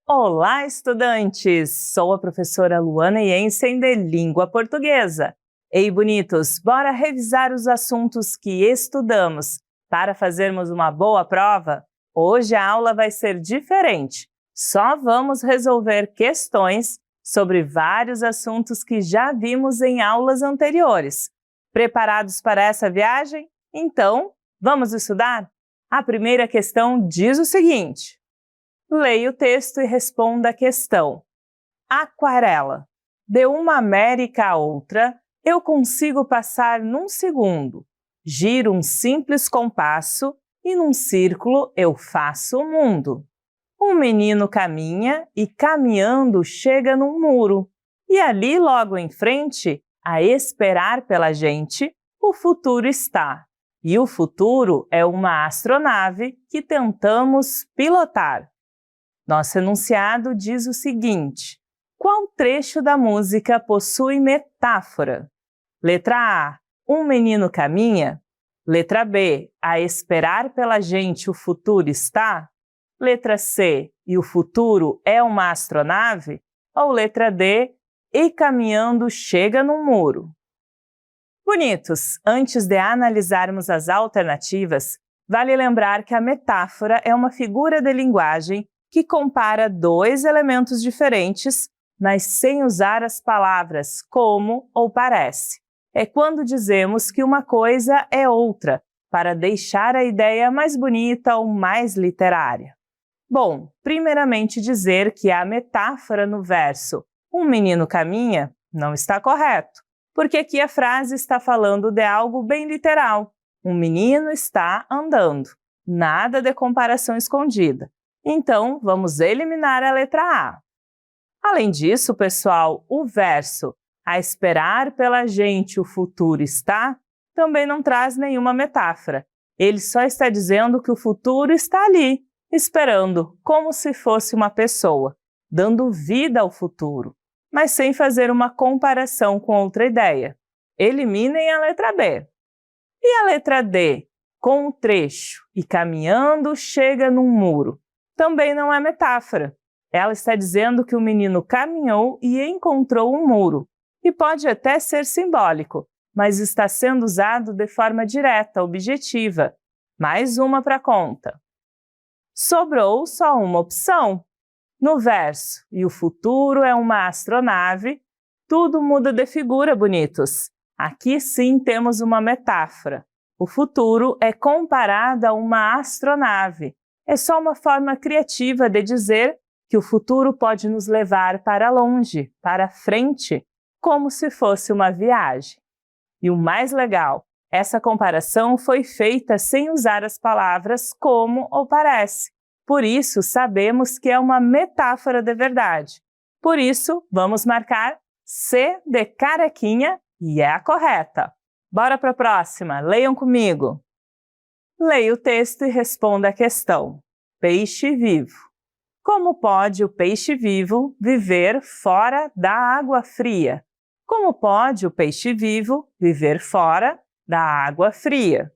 Olá, estudantes! Sou a professora Luana Jensen de Língua Portuguesa. Ei, bonitos, bora revisar os assuntos que estudamos para fazermos uma boa prova? Hoje a aula vai ser diferente. Só vamos resolver questões sobre vários assuntos que já vimos em aulas anteriores. Preparados para essa viagem? Então, vamos estudar? A primeira questão diz o seguinte: leia o texto e responda a questão. Aquarela. De uma América a outra, eu consigo passar num segundo. Giro um simples compasso e num círculo eu faço o mundo. Um menino caminha e caminhando chega num muro. E ali logo em frente, a esperar pela gente, o futuro está. E o futuro é uma astronave que tentamos pilotar. Nosso enunciado diz o seguinte: qual trecho da música possui metáfora? Letra A, um menino caminha. Letra B, a esperar pela gente o futuro está. Letra C, e o futuro é uma astronave. Ou letra D, e caminhando chega num muro. Bonitos, antes de analisarmos as alternativas, vale lembrar que a metáfora é uma figura de linguagem que compara dois elementos diferentes, mas sem usar as palavras como ou parece. É quando dizemos que uma coisa é outra, para deixar a ideia mais bonita ou mais literária. Bom, primeiramente dizer que a metáfora no verso "um menino caminha" não está correto, porque aqui a frase está falando de algo bem literal. Um menino está andando. Nada de comparação escondida. Então, vamos eliminar a letra A. Além disso, pessoal, o verso "a esperar pela gente o futuro está" também não traz nenhuma metáfora. Ele só está dizendo que o futuro está ali, esperando, como se fosse uma pessoa, dando vida ao futuro, mas sem fazer uma comparação com outra ideia. Eliminem a letra B. E a letra D, com o trecho "e caminhando chega num muro", também não é metáfora. Ela está dizendo que o menino caminhou e encontrou um muro. E pode até ser simbólico, mas está sendo usado de forma direta, objetiva. Mais uma para conta. Sobrou só uma opção. No verso "e o futuro é uma astronave", tudo muda de figura, bonitos. Aqui sim temos uma metáfora. O futuro é comparado a uma astronave. É só uma forma criativa de dizer que o futuro pode nos levar para longe, para frente, como se fosse uma viagem. E o mais legal, essa comparação foi feita sem usar as palavras como ou parece. Por isso, sabemos que é uma metáfora de verdade. Por isso, vamos marcar C de carequinha e é a correta. Bora para a próxima, leiam comigo. Leia o texto e responda a questão. Peixe vivo. Como pode o peixe vivo viver fora da água fria? Como pode o peixe vivo viver fora da água fria?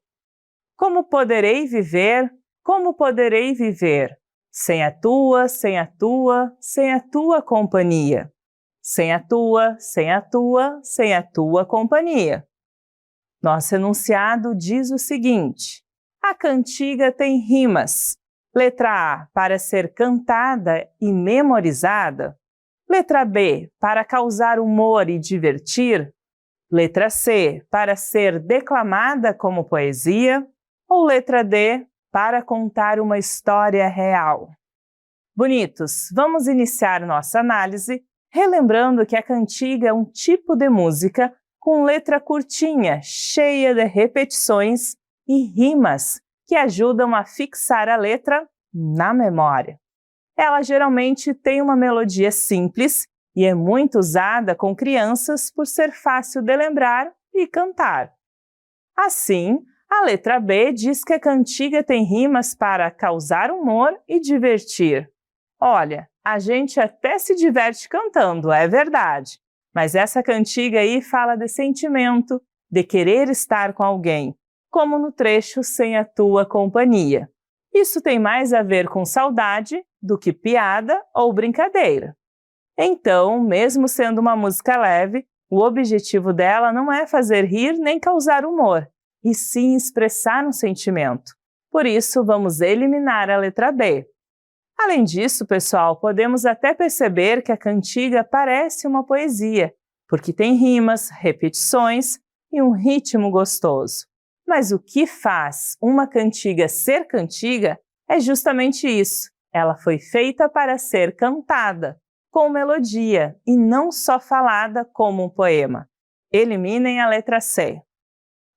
Como poderei viver? Como poderei viver? Sem a tua, sem a tua, sem a tua companhia. Sem a tua, sem a tua, sem a tua companhia. Nosso enunciado diz o seguinte: a cantiga tem rimas. Letra A, para ser cantada e memorizada. Letra B, para causar humor e divertir. Letra C, para ser declamada como poesia. Ou letra D, para contar uma história real. Bonitos, vamos iniciar nossa análise relembrando que a cantiga é um tipo de música com letra curtinha, cheia de repetições e rimas que ajudam a fixar a letra na memória. Ela geralmente tem uma melodia simples e é muito usada com crianças por ser fácil de lembrar e cantar. Assim, a letra B diz que a cantiga tem rimas para causar humor e divertir. Olha, a gente até se diverte cantando, é verdade. Mas essa cantiga aí fala de sentimento, de querer estar com alguém, como no trecho "sem a tua companhia". Isso tem mais a ver com saudade do que piada ou brincadeira. Então, mesmo sendo uma música leve, o objetivo dela não é fazer rir nem causar humor, e sim expressar um sentimento. Por isso, vamos eliminar a letra B. Além disso, pessoal, podemos até perceber que a cantiga parece uma poesia, porque tem rimas, repetições e um ritmo gostoso. Mas o que faz uma cantiga ser cantiga é justamente isso. Ela foi feita para ser cantada, com melodia, e não só falada como um poema. Eliminem a letra C.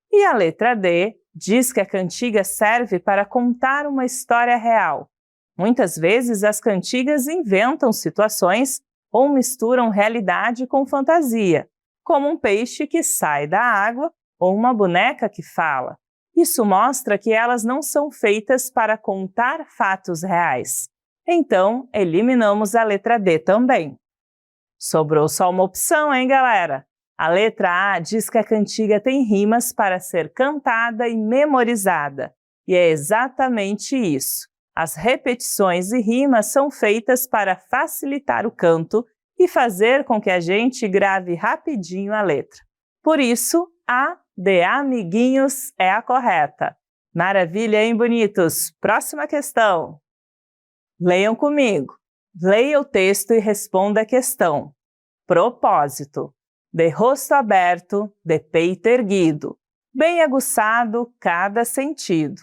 E a letra D diz que a cantiga serve para contar uma história real. Muitas vezes as cantigas inventam situações ou misturam realidade com fantasia, como um peixe que sai da água ou uma boneca que fala. Isso mostra que elas não são feitas para contar fatos reais. Então, eliminamos a letra D também. Sobrou só uma opção, hein, galera? A letra A diz que a cantiga tem rimas para ser cantada e memorizada. E é exatamente isso. As repetições e rimas são feitas para facilitar o canto e fazer com que a gente grave rapidinho a letra. Por isso, a de amiguinhos é a correta. Maravilha, hein, bonitos? Próxima questão. Leiam comigo. Leia o texto e responda a questão. Propósito. De rosto aberto, de peito erguido, bem aguçado cada sentido.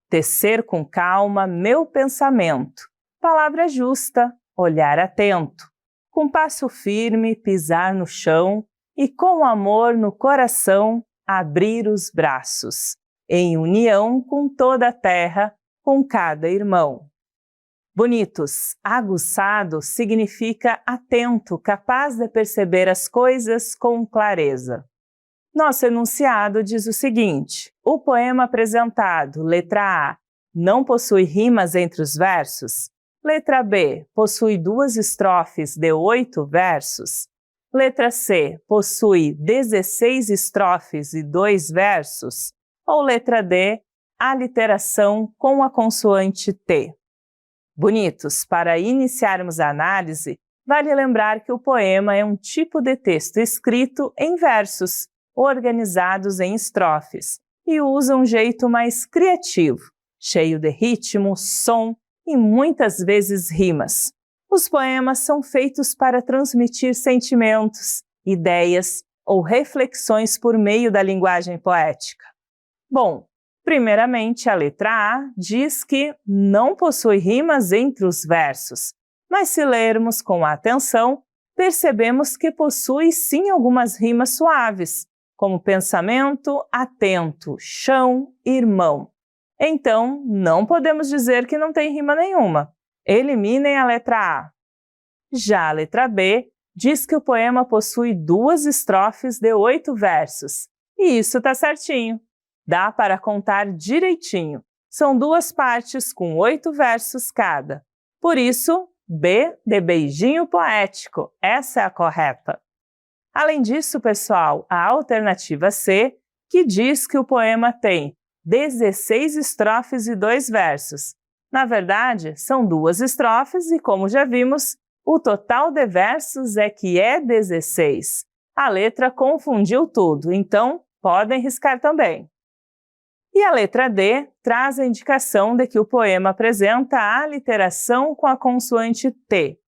Tecer com calma meu pensamento. Palavra justa, olhar atento. Com passo firme pisar no chão e com amor no coração abrir os braços. Em união com toda a terra, com cada irmão. Bonitos, aguçado significa atento, capaz de perceber as coisas com clareza. Nosso enunciado diz o seguinte: o poema apresentado, letra A, não possui rimas entre os versos? Letra B, possui 2 estrofes de 8 versos? Letra C, possui 16 estrofes e 2 versos? Ou letra D, aliteração com a consoante T? Bonitos, para iniciarmos a análise, vale lembrar que o poema é um tipo de texto escrito em versos, organizados em estrofes, e usa um jeito mais criativo, cheio de ritmo, som e muitas vezes rimas. Os poemas são feitos para transmitir sentimentos, ideias ou reflexões por meio da linguagem poética. Bom, primeiramente, a letra A diz que não possui rimas entre os versos, mas se lermos com atenção, percebemos que possui sim algumas rimas suaves, como pensamento, atento, chão, irmão. Então, não podemos dizer que não tem rima nenhuma. Eliminem a letra A. Já a letra B diz que o poema possui 2 estrofes de 8 versos, e isso está certinho. Dá para contar direitinho. São 2 partes com 8 versos cada. Por isso, B de beijinho poético. Essa é a correta. Além disso, pessoal, a alternativa C, que diz que o poema tem 16 estrofes e 2 versos. Na verdade, são 2 estrofes e, como já vimos, o total de versos é que é 16. A letra confundiu tudo, então podem riscar também. E a letra D traz a indicação de que o poema apresenta a aliteração com a consoante T.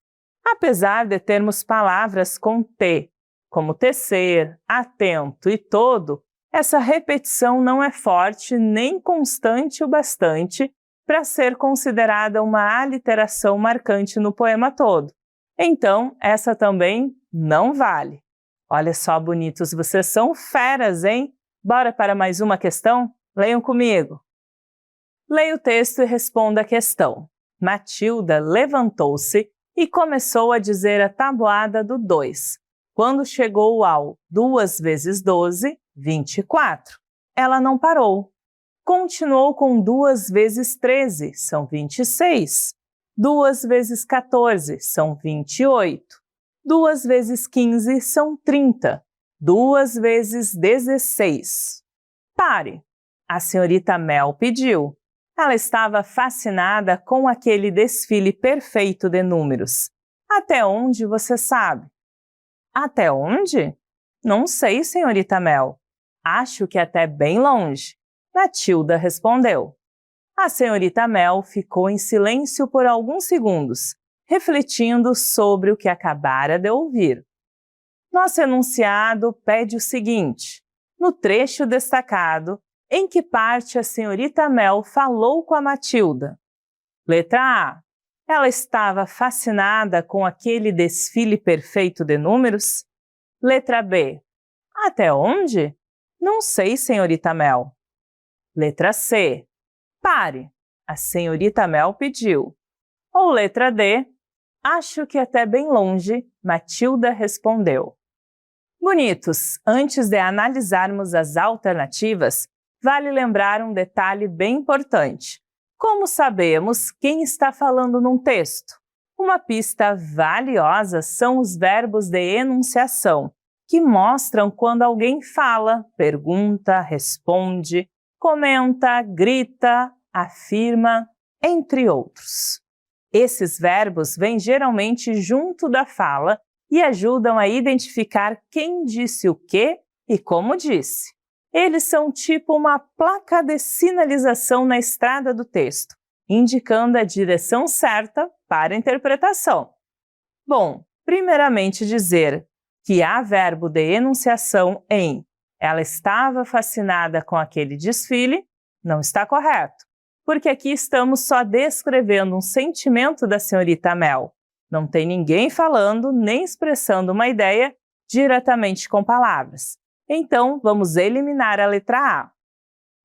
Apesar de termos palavras com T, como tecer, atento e todo, essa repetição não é forte nem constante o bastante para ser considerada uma aliteração marcante no poema todo. Então, essa também não vale. Olha só, bonitos, vocês são feras, hein? Bora para mais uma questão? Leiam comigo. Leia o texto e responda a questão. Matilda levantou-se e começou a dizer a tabuada do 2. Quando chegou ao 2 vezes 12, 24. Ela não parou. Continuou com 2 vezes 13, são 26. 2 vezes 14, são 28. 2 vezes 15, são 30. 2 vezes 16. Pare. A senhorita Mel pediu. Ela estava fascinada com aquele desfile perfeito de números. Até onde você sabe? Até onde? Não sei, senhorita Mel. Acho que até bem longe. Matilda respondeu. A senhorita Mel ficou em silêncio por alguns segundos, refletindo sobre o que acabara de ouvir. Nosso enunciado pede o seguinte: no trecho destacado, em que parte a senhorita Mel falou com a Matilda? Letra A. Ela estava fascinada com aquele desfile perfeito de números? Letra B. Até onde? Não sei, senhorita Mel. Letra C. Pare, a senhorita Mel pediu. Ou letra D. Acho que até bem longe, Matilda respondeu. Bonitos, antes de analisarmos as alternativas, vale lembrar um detalhe bem importante. Como sabemos quem está falando num texto? Uma pista valiosa são os verbos de enunciação, que mostram quando alguém fala, pergunta, responde, comenta, grita, afirma, entre outros. Esses verbos vêm geralmente junto da fala e ajudam a identificar quem disse o quê e como disse. Eles são tipo uma placa de sinalização na estrada do texto, indicando a direção certa para a interpretação. Bom, primeiramente dizer que há verbo de enunciação em ela estava fascinada com aquele desfile não está correto, porque aqui estamos só descrevendo um sentimento da senhorita Mel. Não tem ninguém falando nem expressando uma ideia diretamente com palavras. Então, vamos eliminar a letra A.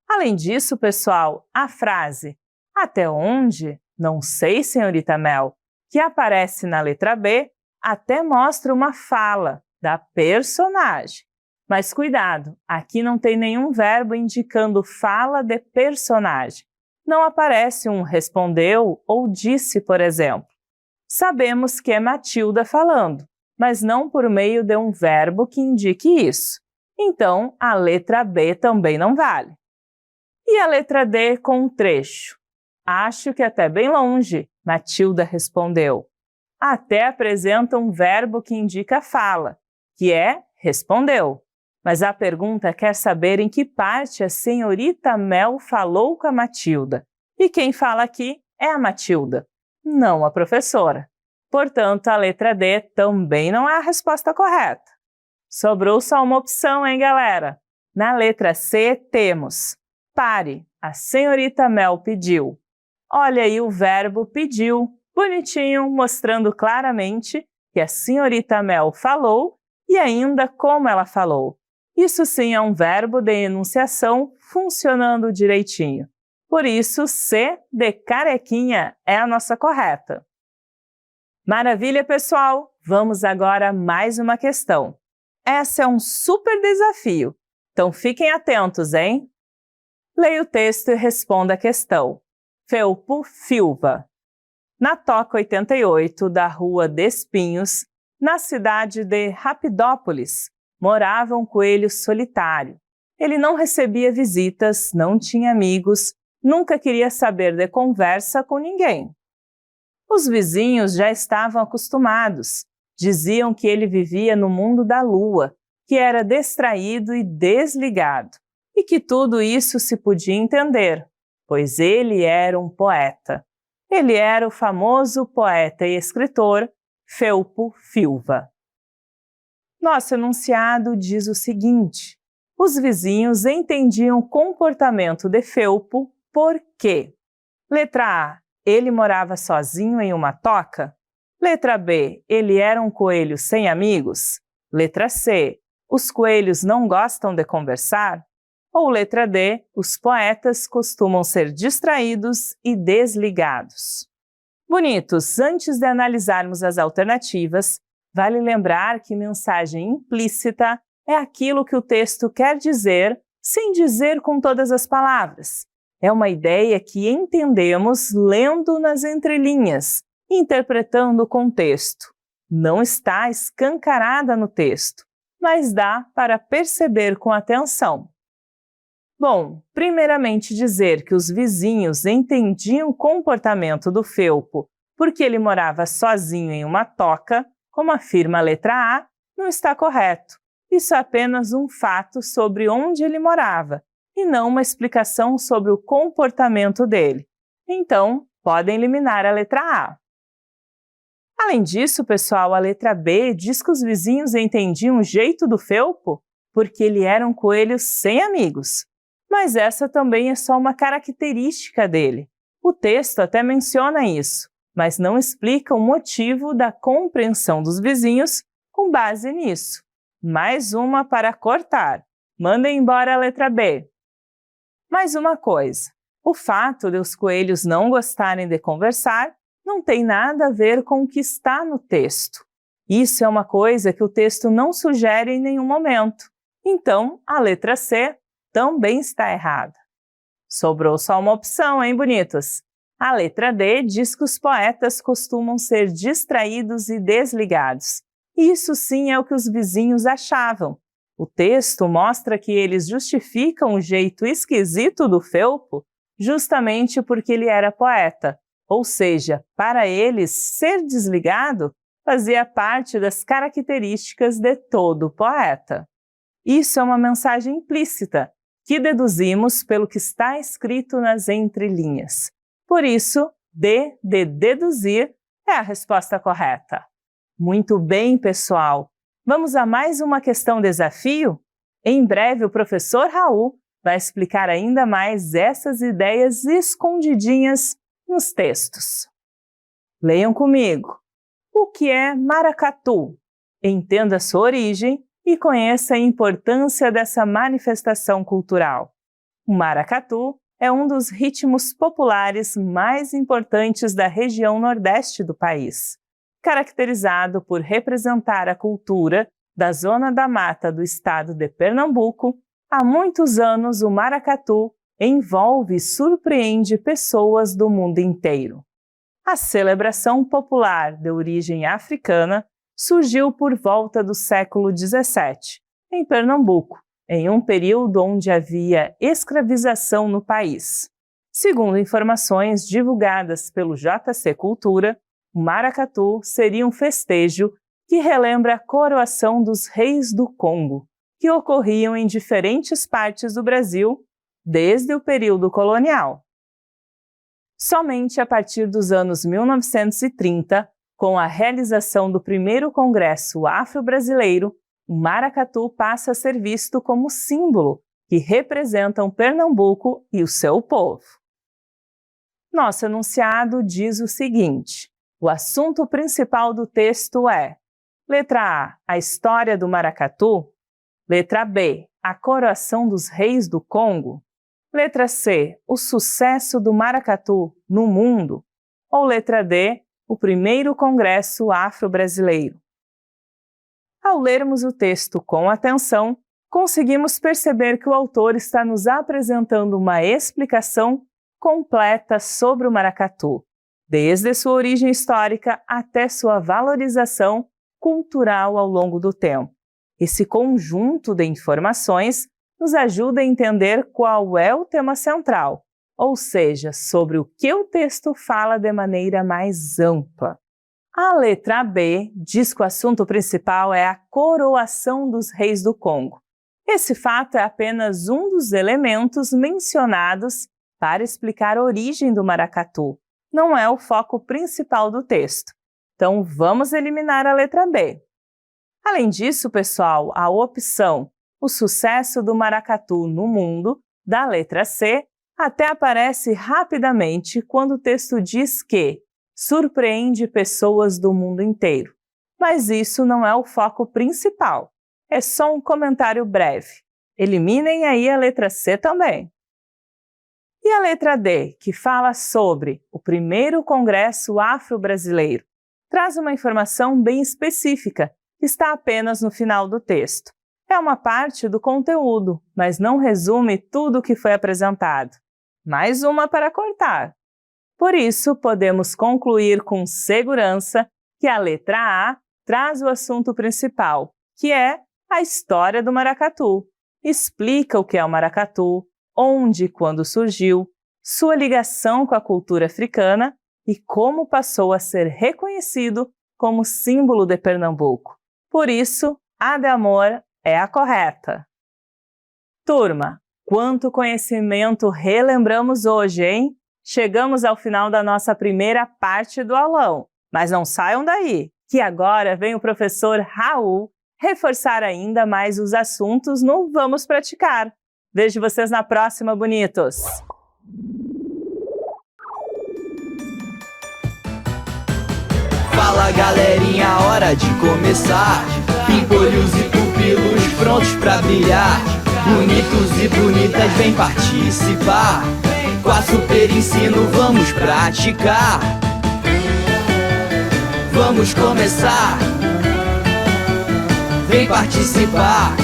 Além disso, pessoal, a frase até onde? Não sei, senhorita Mel, que aparece na letra B, até mostra uma fala da personagem. Mas cuidado, aqui não tem nenhum verbo indicando fala de personagem. Não aparece um respondeu ou disse, por exemplo. Sabemos que é Matilda falando, mas não por meio de um verbo que indique isso. Então, a letra B também não vale. E a letra D com um trecho? Acho que até bem longe, Matilda respondeu. Até apresenta um verbo que indica fala, que é respondeu. Mas a pergunta quer saber em que parte a senhorita Mel falou com a Matilda. E quem fala aqui é a Matilda, não a professora. Portanto, a letra D também não é a resposta correta. Sobrou só uma opção, hein, galera? Na letra C temos pare, a senhorita Mel pediu. Olha aí o verbo pediu, bonitinho, mostrando claramente que a senhorita Mel falou e ainda como ela falou. Isso sim é um verbo de enunciação funcionando direitinho. Por isso, C de carequinha é a nossa correta. Maravilha, pessoal! Vamos agora a mais uma questão. Essa é um super desafio, então fiquem atentos, hein? Leia o texto e responda a questão. Felpo Filva. Na Toca 88 da Rua Despinhos, na cidade de Rapidópolis, morava um coelho solitário. Ele não recebia visitas, não tinha amigos, nunca queria saber de conversa com ninguém. Os vizinhos já estavam acostumados. Diziam que ele vivia no mundo da lua, que era distraído e desligado, e que tudo isso se podia entender, pois ele era um poeta. Ele era o famoso poeta e escritor Felpo Filva. Nosso enunciado diz o seguinte: os vizinhos entendiam o comportamento de Felpo porque letra A. Ele morava sozinho em uma toca? Letra B. Ele era um coelho sem amigos? Letra C. Os coelhos não gostam de conversar? Ou letra D. Os poetas costumam ser distraídos e desligados? Bonitos, antes de analisarmos as alternativas, vale lembrar que mensagem implícita é aquilo que o texto quer dizer sem dizer com todas as palavras. É uma ideia que entendemos lendo nas entrelinhas, interpretando o contexto. Não está escancarada no texto, mas dá para perceber com atenção. Bom, primeiramente dizer que os vizinhos entendiam o comportamento do felpo porque ele morava sozinho em uma toca, como afirma a letra A, não está correto. Isso é apenas um fato sobre onde ele morava, e não uma explicação sobre o comportamento dele. Então, podem eliminar a letra A. Além disso, pessoal, a letra B diz que os vizinhos entendiam o jeito do felpo porque ele era um coelho sem amigos. Mas essa também é só uma característica dele. O texto até menciona isso, mas não explica o motivo da compreensão dos vizinhos com base nisso. Mais uma para cortar. Mandem embora a letra B. Mais uma coisa. O fato de os coelhos não gostarem de conversar não tem nada a ver com o que está no texto. Isso é uma coisa que o texto não sugere em nenhum momento. Então, a letra C também está errada. Sobrou só uma opção, hein, bonitos? A letra D diz que os poetas costumam ser distraídos e desligados. Isso sim é o que os vizinhos achavam. O texto mostra que eles justificam o jeito esquisito do felpo justamente porque ele era poeta. Ou seja, para eles, ser desligado fazia parte das características de todo poeta. Isso é uma mensagem implícita, que deduzimos pelo que está escrito nas entrelinhas. Por isso, D de deduzir é a resposta correta. Muito bem, pessoal! Vamos a mais uma questão desafio? Em breve, o professor Raul vai explicar ainda mais essas ideias escondidinhas nos textos. Leiam comigo. O que é maracatu? Entenda sua origem e conheça a importância dessa manifestação cultural. O maracatu é um dos ritmos populares mais importantes da região nordeste do país, caracterizado por representar a cultura da Zona da Mata do estado de Pernambuco. Há muitos anos o maracatu envolve e surpreende pessoas do mundo inteiro. A celebração popular de origem africana surgiu por volta do século XVII, em Pernambuco, em um período onde havia escravização no país. Segundo informações divulgadas pelo JC Cultura, o maracatu seria um festejo que relembra a coroação dos reis do Congo, que ocorriam em diferentes partes do Brasil desde o período colonial. Somente a partir dos anos 1930, com a realização do primeiro Congresso Afro-Brasileiro, o maracatu passa a ser visto como símbolo que representam Pernambuco e o seu povo. Nosso enunciado diz o seguinte: o assunto principal do texto é: letra A, a história do maracatu; letra B, a coroação dos reis do Congo; letra C, o sucesso do maracatu no mundo; ou letra D, o primeiro Congresso Afro-Brasileiro. Ao lermos o texto com atenção, conseguimos perceber que o autor está nos apresentando uma explicação completa sobre o maracatu, desde sua origem histórica até sua valorização cultural ao longo do tempo. Esse conjunto de informações nos ajuda a entender qual é o tema central, ou seja, sobre o que o texto fala de maneira mais ampla. A letra B diz que o assunto principal é a coroação dos reis do Congo. Esse fato é apenas um dos elementos mencionados para explicar a origem do maracatu. Não é o foco principal do texto. Então, vamos eliminar a letra B. Além disso, pessoal, a opção o sucesso do maracatu no mundo, da letra C, até aparece rapidamente quando o texto diz que surpreende pessoas do mundo inteiro. Mas isso não é o foco principal. É só um comentário breve. Eliminem aí a letra C também. E a letra D, que fala sobre o primeiro Congresso Afro-Brasileiro, traz uma informação bem específica, que está apenas no final do texto. É uma parte do conteúdo, mas não resume tudo o que foi apresentado. Mais uma para cortar. Por isso, podemos concluir com segurança que a letra A traz o assunto principal, que é a história do maracatu. Explica o que é o maracatu, onde e quando surgiu, sua ligação com a cultura africana e como passou a ser reconhecido como símbolo de Pernambuco. Por isso, a de amor é a correta. Turma, quanto conhecimento relembramos hoje, hein? Chegamos ao final da nossa primeira parte do aulão, mas não saiam daí, que agora vem o professor Raul reforçar ainda mais os assuntos no Vamos Praticar. Vejo vocês na próxima, bonitos! Fala galerinha, hora de começar. Pimpolhos e pupilos prontos pra brilhar. Bonitos e bonitas, vem participar. Com a Super Ensino vamos praticar. Vamos começar. Vem participar.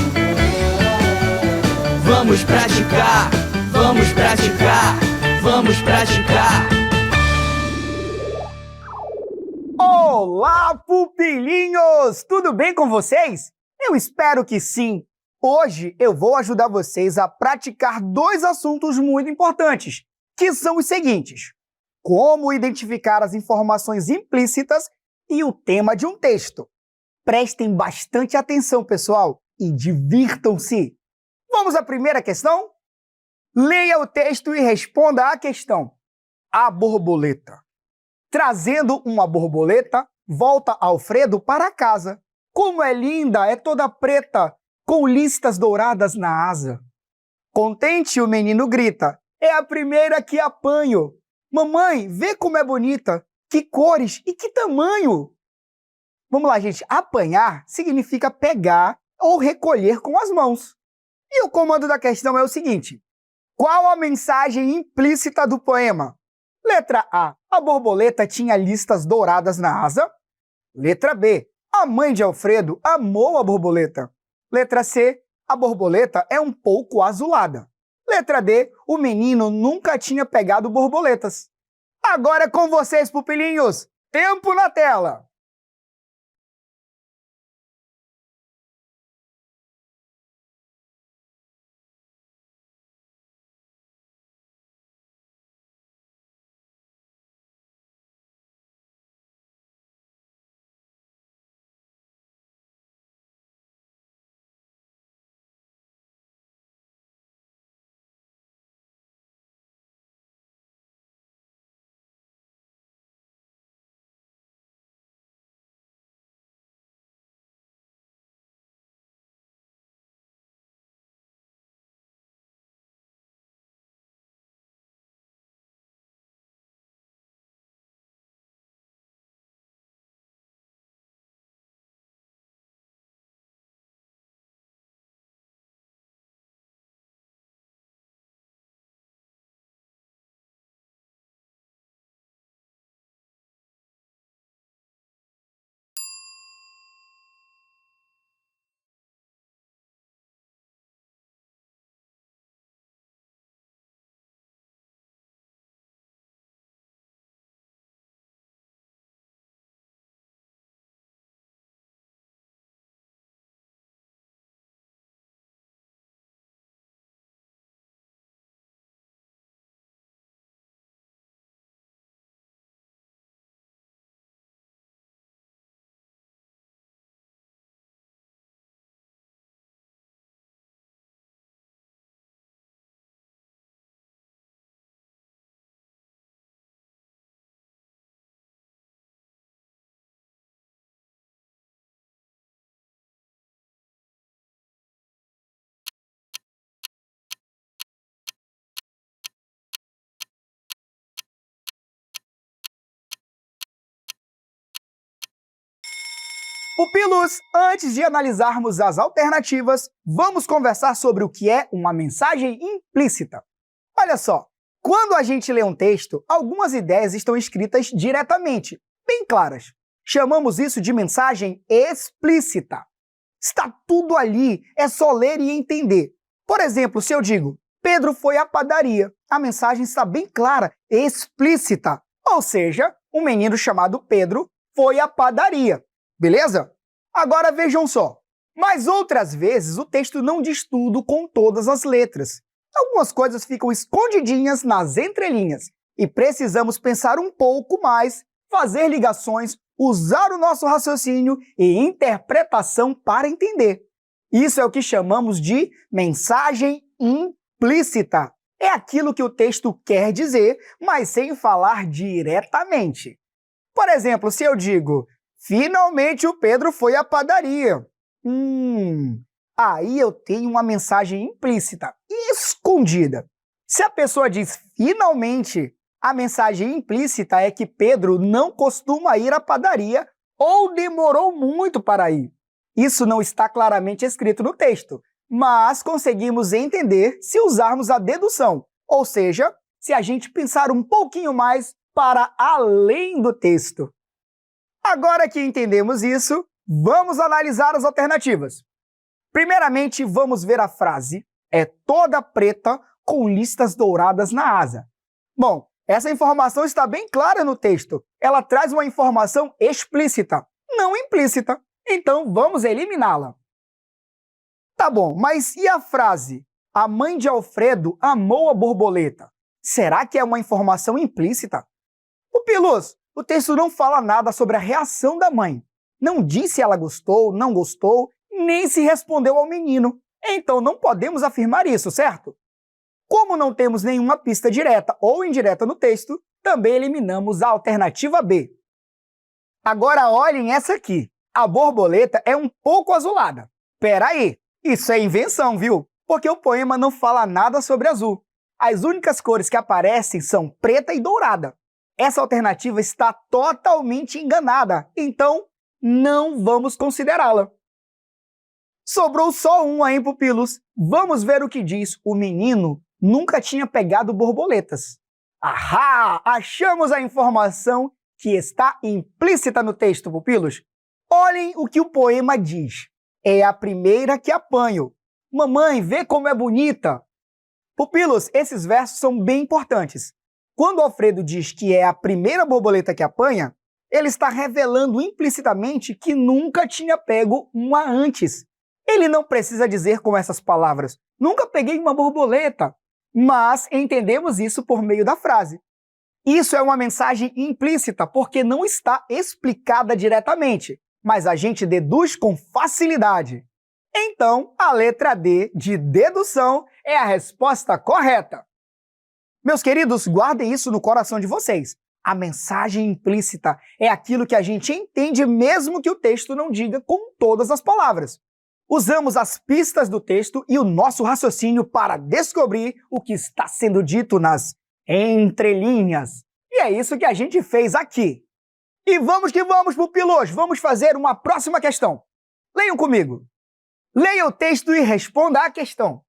Vamos praticar. Vamos praticar. Vamos praticar. Olá, pupilinhos! Tudo bem com vocês? Eu espero que sim! Hoje eu vou ajudar vocês a praticar dois assuntos muito importantes, que são os seguintes: como identificar as informações implícitas e o tema de um texto. Prestem bastante atenção, pessoal, e divirtam-se! Vamos à primeira questão? Leia o texto e responda à questão. A borboleta. Trazendo uma borboleta, volta Alfredo para casa. Como é linda, é toda preta, com listas douradas na asa. Contente, o menino grita: é a primeira que apanho. Mamãe, vê como é bonita, que cores e que tamanho. Vamos lá, gente. Apanhar significa pegar ou recolher com as mãos. E o comando da questão é o seguinte: qual a mensagem implícita do poema? Letra A. A borboleta tinha listas douradas na asa. Letra B. A mãe de Alfredo amou a borboleta. Letra C. A borboleta é um pouco azulada. Letra D. O menino nunca tinha pegado borboletas. Agora é com vocês, pupilinhos! Tempo na tela! Pupilos, antes de analisarmos as alternativas, vamos conversar sobre o que é uma mensagem implícita. Olha só, quando a gente lê um texto, algumas ideias estão escritas diretamente, bem claras. Chamamos isso de mensagem explícita. Está tudo ali, é só ler e entender. Por exemplo, se eu digo, Pedro foi à padaria, a mensagem está bem clara, explícita. Ou seja, um menino chamado Pedro foi à padaria. Beleza? Agora vejam só. Mas outras vezes o texto não diz tudo com todas as letras. Algumas coisas ficam escondidinhas nas entrelinhas e precisamos pensar um pouco mais, fazer ligações, usar o nosso raciocínio e interpretação para entender. Isso é o que chamamos de mensagem implícita. É aquilo que o texto quer dizer, mas sem falar diretamente. Por exemplo, se eu digo, finalmente o Pedro foi à padaria. Aí eu tenho uma mensagem implícita, escondida. Se a pessoa diz finalmente, a mensagem implícita é que Pedro não costuma ir à padaria ou demorou muito para ir. Isso não está claramente escrito no texto, mas conseguimos entender se usarmos a dedução, ou seja, se a gente pensar um pouquinho mais para além do texto. Agora que entendemos isso, vamos analisar as alternativas. Primeiramente, vamos ver a frase "é toda preta com listas douradas na asa". Bom, essa informação está bem clara no texto. Ela traz uma informação explícita, não implícita. Então, vamos eliminá-la. Tá bom, mas e a frase "a mãe de Alfredo amou a borboleta"? Será que é uma informação implícita? Pupilos, o texto não fala nada sobre a reação da mãe. Não diz se ela gostou, não gostou, nem se respondeu ao menino. Então, não podemos afirmar isso, certo? Como não temos nenhuma pista direta ou indireta no texto, também eliminamos a alternativa B. Agora olhem essa aqui. A borboleta é um pouco azulada. Peraí, isso é invenção, viu? Porque o poema não fala nada sobre azul. As únicas cores que aparecem são preta e dourada. Essa alternativa está totalmente enganada, então não vamos considerá-la. Sobrou só uma, hein, pupilos? Vamos ver o que diz o menino nunca tinha pegado borboletas. Ahá! Achamos a informação que está implícita no texto, pupilos. Olhem o que o poema diz. É a primeira que apanho. Mamãe, vê como é bonita. Pupilos, esses versos são bem importantes. Quando Alfredo diz que é a primeira borboleta que apanha, ele está revelando implicitamente que nunca tinha pego uma antes. Ele não precisa dizer com essas palavras, nunca peguei uma borboleta, mas entendemos isso por meio da frase. Isso é uma mensagem implícita porque não está explicada diretamente, mas a gente deduz com facilidade. Então, a letra D de dedução é a resposta correta. Meus queridos, guardem isso no coração de vocês. A mensagem implícita é aquilo que a gente entende mesmo que o texto não diga com todas as palavras. Usamos as pistas do texto e o nosso raciocínio para descobrir o que está sendo dito nas entrelinhas. E é isso que a gente fez aqui. E vamos que vamos, pupilos! Vamos fazer uma próxima questão. Leiam comigo. Leia o texto e responda à questão.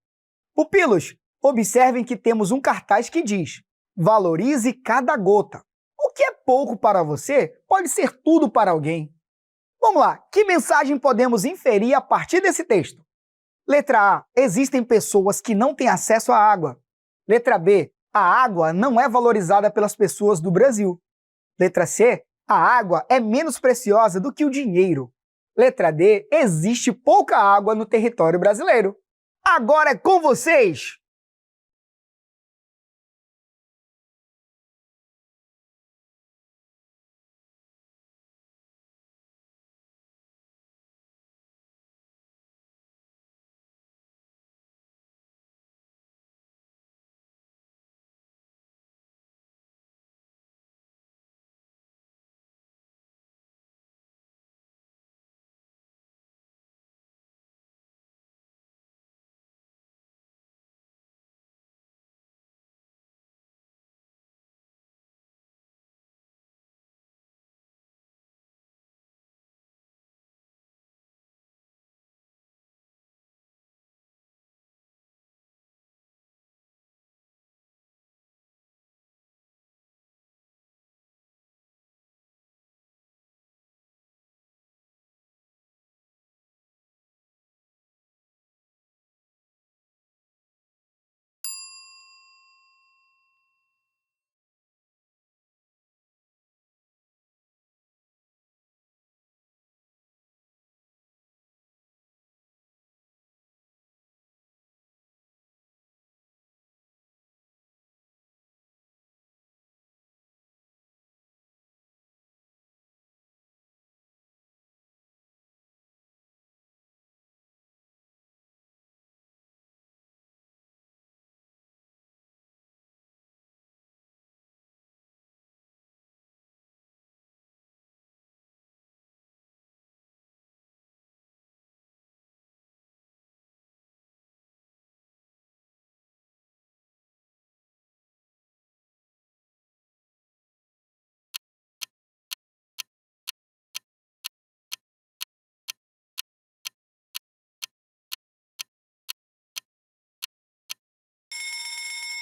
Pupilos, observem que temos um cartaz que diz: valorize cada gota. O que é pouco para você pode ser tudo para alguém. Vamos lá, que mensagem podemos inferir a partir desse texto? Letra A, existem pessoas que não têm acesso à água. Letra B, a água não é valorizada pelas pessoas do Brasil. Letra C, a água é menos preciosa do que o dinheiro. Letra D, existe pouca água no território brasileiro. Agora é com vocês!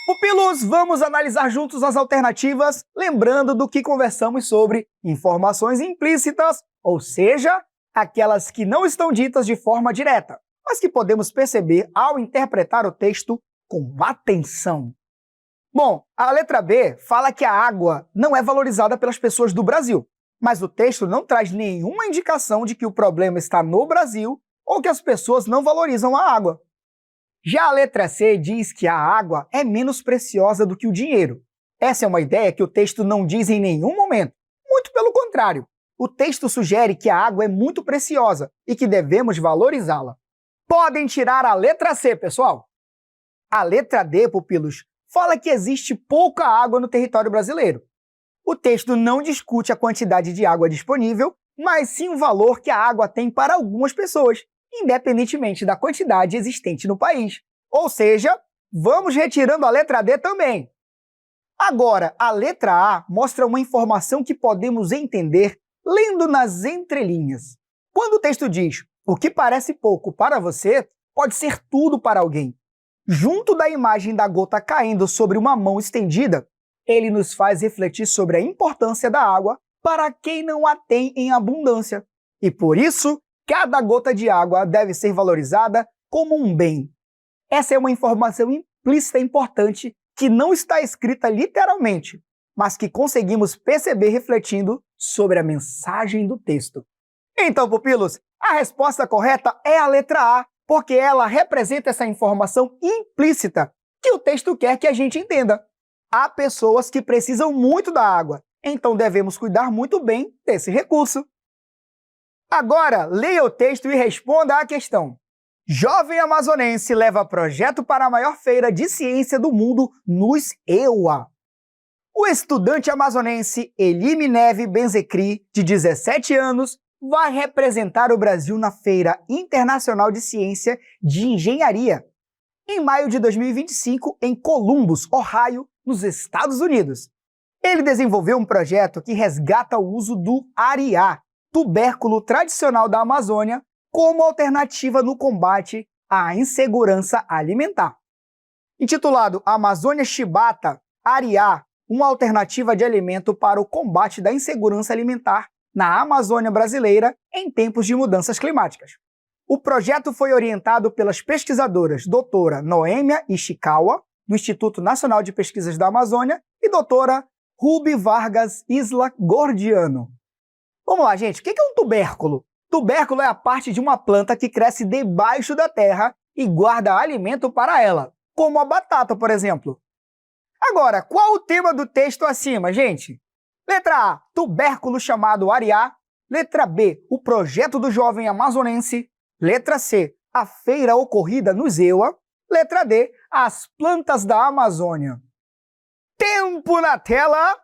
Pupilos, vamos analisar juntos as alternativas, lembrando do que conversamos sobre informações implícitas, ou seja, aquelas que não estão ditas de forma direta, mas que podemos perceber ao interpretar o texto com atenção. Bom, a letra B fala que a água não é valorizada pelas pessoas do Brasil, mas o texto não traz nenhuma indicação de que o problema está no Brasil ou que as pessoas não valorizam a água. Já a letra C diz que a água é menos preciosa do que o dinheiro. Essa é uma ideia que o texto não diz em nenhum momento. Muito pelo contrário, o texto sugere que a água é muito preciosa e que devemos valorizá-la. Podem tirar a letra C, pessoal! A letra D, pupilos, fala que existe pouca água no território brasileiro. O texto não discute a quantidade de água disponível, mas sim o valor que a água tem para algumas pessoas, independentemente da quantidade existente no país. Ou seja, vamos retirando a letra D também. Agora, a letra A mostra uma informação que podemos entender lendo nas entrelinhas. Quando o texto diz "o que parece pouco para você, pode ser tudo para alguém", junto da imagem da gota caindo sobre uma mão estendida, ele nos faz refletir sobre a importância da água para quem não a tem em abundância. E por isso, cada gota de água deve ser valorizada como um bem. Essa é uma informação implícita importante que não está escrita literalmente, mas que conseguimos perceber refletindo sobre a mensagem do texto. Então, pupilos, a resposta correta é a letra A, porque ela representa essa informação implícita que o texto quer que a gente entenda. Há pessoas que precisam muito da água, então devemos cuidar muito bem desse recurso. Agora, leia o texto e responda à questão. Jovem amazonense leva projeto para a maior feira de ciência do mundo nos EUA. O estudante amazonense Elime Neve Benzecri, de 17 anos, vai representar o Brasil na Feira Internacional de Ciência de Engenharia, em maio de 2025, em Columbus, Ohio, nos Estados Unidos. Ele desenvolveu um projeto que resgata o uso do ariá, tubérculo tradicional da Amazônia, como alternativa no combate à insegurança alimentar. Intitulado Amazônia Chibata Ariá, uma alternativa de alimento para o combate da insegurança alimentar na Amazônia brasileira em tempos de mudanças climáticas. O projeto foi orientado pelas pesquisadoras doutora Noêmia Ishikawa, do Instituto Nacional de Pesquisas da Amazônia, e doutora Ruby Vargas Isla Gordiano. Vamos lá, gente. O que é um tubérculo? Tubérculo é a parte de uma planta que cresce debaixo da terra e guarda alimento para ela, como a batata, por exemplo. Agora, qual o tema do texto acima, gente? Letra A, tubérculo chamado ariá. Letra B, o projeto do jovem amazonense. Letra C, a feira ocorrida no EUA. Letra D, as plantas da Amazônia. Tempo na tela!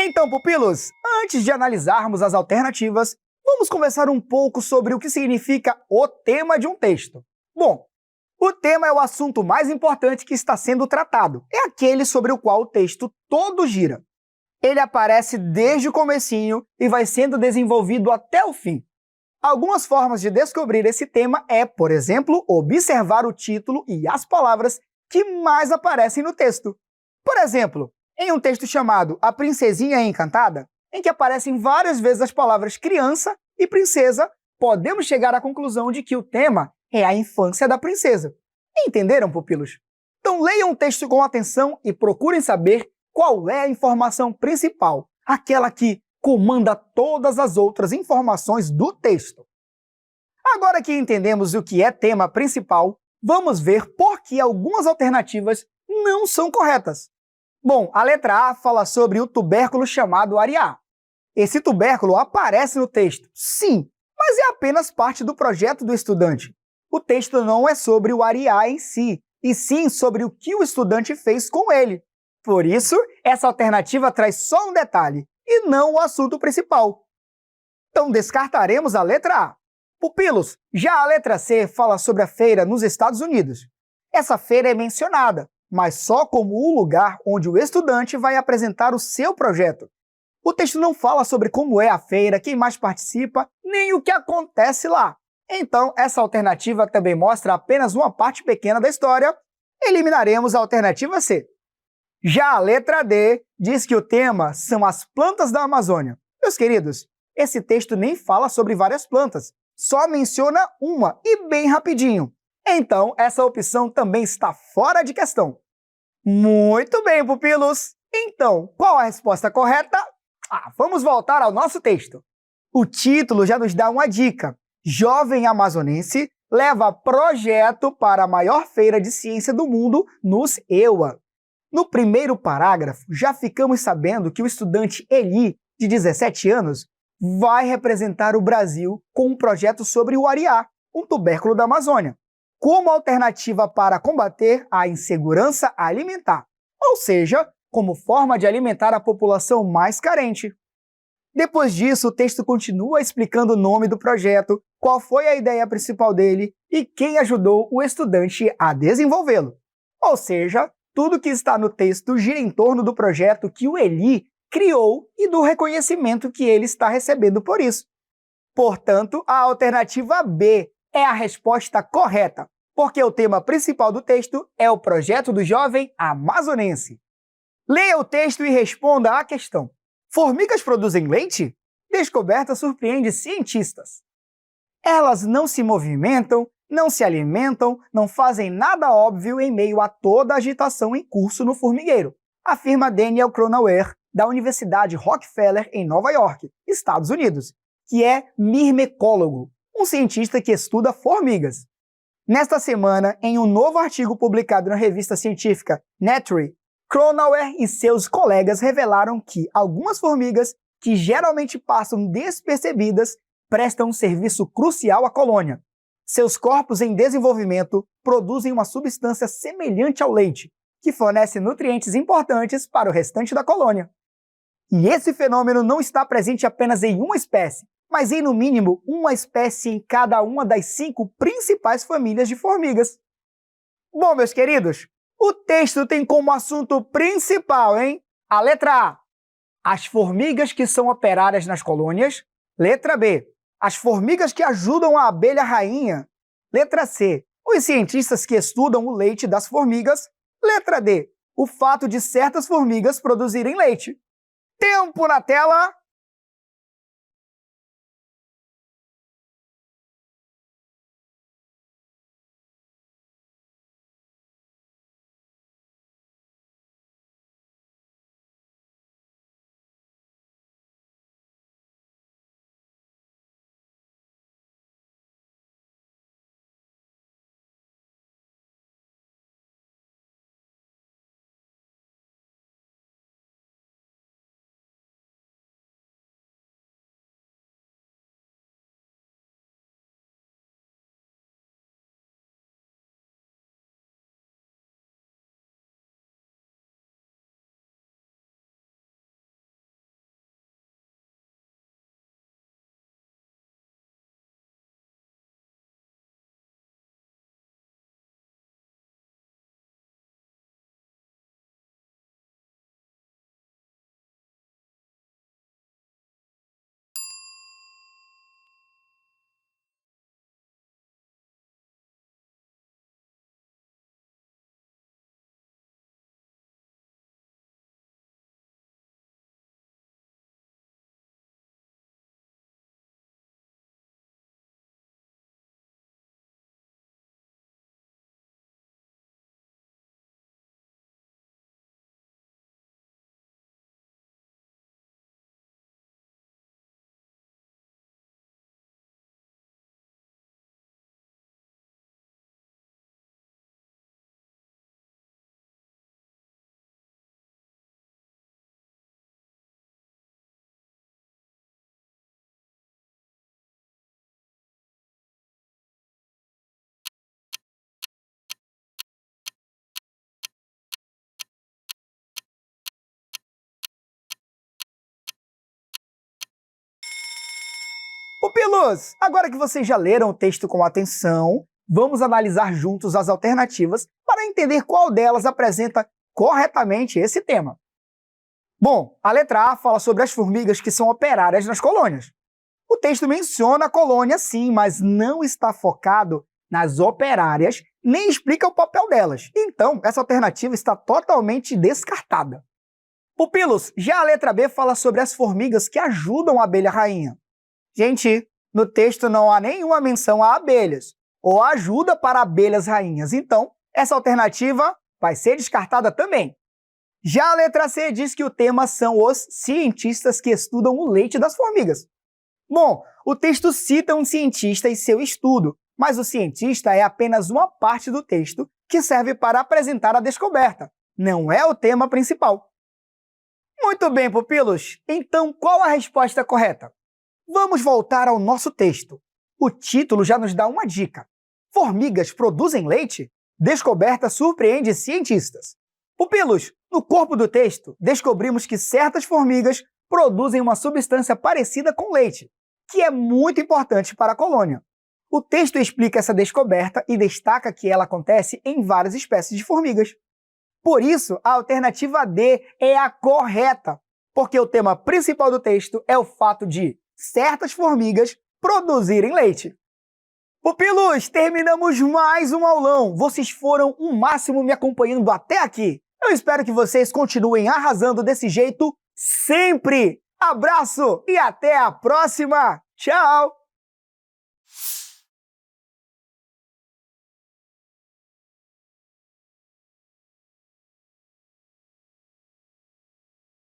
Então, pupilos, antes de analisarmos as alternativas, vamos conversar um pouco sobre o que significa o tema de um texto. Bom, o tema é o assunto mais importante que está sendo tratado. É aquele sobre o qual o texto todo gira. Ele aparece desde o comecinho e vai sendo desenvolvido até o fim. Algumas formas de descobrir esse tema é, por exemplo, observar o título e as palavras que mais aparecem no texto. Por exemplo, em um texto chamado A Princesinha Encantada, em que aparecem várias vezes as palavras criança e princesa, podemos chegar à conclusão de que o tema é a infância da princesa. Entenderam, pupilos? Então leiam o texto com atenção e procurem saber qual é a informação principal, aquela que comanda todas as outras informações do texto. Agora que entendemos o que é tema principal, vamos ver por que algumas alternativas não são corretas. Bom, a letra A fala sobre o tubérculo chamado areá. Esse tubérculo aparece no texto, sim, mas é apenas parte do projeto do estudante. O texto não é sobre o areá em si, e sim sobre o que o estudante fez com ele. Por isso, essa alternativa traz só um detalhe, e não o assunto principal. Então descartaremos a letra A. Pupilos, já a letra C fala sobre a feira nos Estados Unidos. Essa feira é mencionada, mas só como o lugar onde o estudante vai apresentar o seu projeto. O texto não fala sobre como é a feira, quem mais participa, nem o que acontece lá. Então, essa alternativa também mostra apenas uma parte pequena da história. Eliminaremos a alternativa C. Já a letra D diz que o tema são as plantas da Amazônia. Meus queridos, esse texto nem fala sobre várias plantas, só menciona uma e bem rapidinho. Então, essa opção também está fora de questão. Muito bem, pupilos! Então, qual a resposta correta? Vamos voltar ao nosso texto. O título já nos dá uma dica. Jovem amazonense leva projeto para a maior feira de ciência do mundo nos EUA. No primeiro parágrafo, já ficamos sabendo que o estudante Eli, de 17 anos, vai representar o Brasil com um projeto sobre o areá, um tubérculo da Amazônia, como alternativa para combater a insegurança alimentar, ou seja, como forma de alimentar a população mais carente. Depois disso, o texto continua explicando o nome do projeto, qual foi a ideia principal dele e quem ajudou o estudante a desenvolvê-lo. Ou seja, tudo que está no texto gira em torno do projeto que o Eli criou e do reconhecimento que ele está recebendo por isso. Portanto, a alternativa B é a resposta correta, porque o tema principal do texto é o projeto do jovem amazonense. Leia o texto e responda à questão. Formigas produzem leite? Descoberta surpreende cientistas. Elas não se movimentam, não se alimentam, não fazem nada óbvio em meio a toda a agitação em curso no formigueiro, afirma Daniel Cronauer, da Universidade Rockefeller, em Nova York, Estados Unidos, que é mirmecólogo, um cientista que estuda formigas. Nesta semana, em um novo artigo publicado na revista científica Nature, Cronauer e seus colegas revelaram que algumas formigas, que geralmente passam despercebidas, prestam um serviço crucial à colônia. Seus corpos em desenvolvimento produzem uma substância semelhante ao leite, que fornece nutrientes importantes para o restante da colônia. E esse fenômeno não está presente apenas em uma espécie, mas em no mínimo uma espécie em cada uma das 5 principais famílias de formigas. Bom, meus queridos, o texto tem como assunto principal, a letra A, as formigas que são operárias nas colônias. Letra B, as formigas que ajudam a abelha rainha. Letra C, os cientistas que estudam o leite das formigas. Letra D, o fato de certas formigas produzirem leite. Tempo na tela! Pupilos, agora que vocês já leram o texto com atenção, vamos analisar juntos as alternativas para entender qual delas apresenta corretamente esse tema. Bom, a letra A fala sobre as formigas que são operárias nas colônias. O texto menciona a colônia sim, mas não está focado nas operárias, nem explica o papel delas. Então, essa alternativa está totalmente descartada. Pupilos, já a letra B fala sobre as formigas que ajudam a abelha rainha. Gente, no texto não há nenhuma menção a abelhas, ou ajuda para abelhas rainhas. Então, essa alternativa vai ser descartada também. Já a letra C diz que o tema são os cientistas que estudam o leite das formigas. Bom, o texto cita um cientista e seu estudo, mas o cientista é apenas uma parte do texto que serve para apresentar a descoberta. Não é o tema principal. Muito bem, pupilos. Então, qual a resposta correta? Vamos voltar ao nosso texto. O título já nos dá uma dica. Formigas produzem leite? Descoberta surpreende cientistas. Pupilos, no corpo do texto, descobrimos que certas formigas produzem uma substância parecida com leite, que é muito importante para a colônia. O texto explica essa descoberta e destaca que ela acontece em várias espécies de formigas. Por isso, a alternativa D é a correta, porque o tema principal do texto é o fato de certas formigas produzirem leite. Pupilos, terminamos mais um aulão. Vocês foram o máximo me acompanhando até aqui. Eu espero que vocês continuem arrasando desse jeito sempre. Abraço e até a próxima. Tchau!